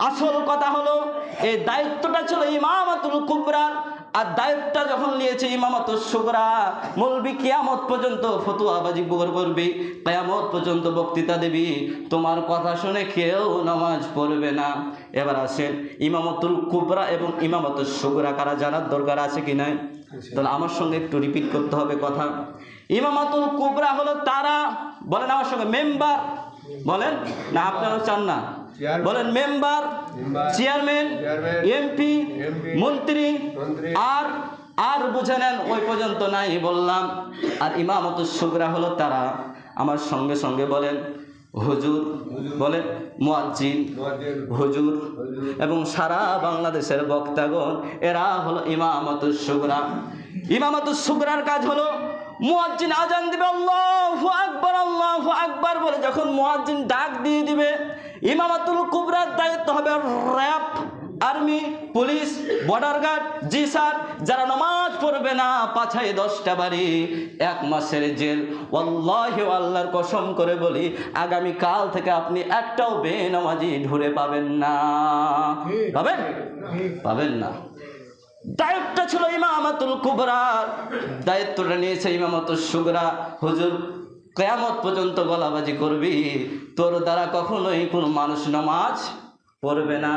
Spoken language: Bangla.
আসল কথা হলো এই দায়িত্বটা ছিল ইমামাতুল কুবরা, আর দায়িত্বটা যখন নিয়েছে ইমামাতুল সুগরা, মৌলবি কিয়ামত পর্যন্ত ফতোয়াবাজি করবি, কিয়ামত পর্যন্ত বক্তৃতা দিবি, তোমার কথা শুনে কেউ নামাজ পড়বে না। এবার আসেন ইমামাতুল কুবরা এবং ইমামাতুল সুগরা কারা জানার দরকার আছে কি নাই? তাহলে আমার সঙ্গে একটু রিপিট করতে হবে কথা। ইমামাতুল কুবরা হলো তারা, বলেন আমার সঙ্গে, মেম্বার, বলেন না আপনারা চান না, বলেন মেম্বার, চেয়ারম্যান, এমপি, মন্ত্রী, আর আর বুঝে নেন ওই পর্যন্ত নাই বললাম। আর ইমামাতুল সুগরা হলো তারা, আমার সঙ্গে সঙ্গে বলেন হুজুর, বলেন মুয়াজ্জিন, হুজুর, এবং সারা বাংলাদেশের বক্তাগণ, এরা হলো ইমামাতুল সুগরা। ইমামাতুল সুগরার কাজ হলো মুয়াজ্জিন আজান দিবে, আল্লাহু আকবার, আল্লাহু আকবার বলে যখন মুয়াজ্জিন ডাক দিয়ে দিবে, ইমামাতুল কুবরার দায়িত্ব হবে RAB, army, police, border guard, জি স্যার, যারা নামাজ পড়বে না পাছায় 10টা বাড়ি, 1 মাসের জেল। ওয়াল্লাহি আল্লাহর কসম করে বলি, আগামী কাল থেকে আপনি একটাও বেনামাজি ঢুরে পাবেন না। পাবেন না। দায়িত্বটা ছিল ইমামাতুল কুবরার, দায়িত্বটা নিয়েছে ইমামাতুল সুগরা। হুজুর কিয়ামত পর্যন্ত গলাবাজি করবি, তোর দ্বারা কখনোই কোনো মানুষ নামাজ পড়বে না।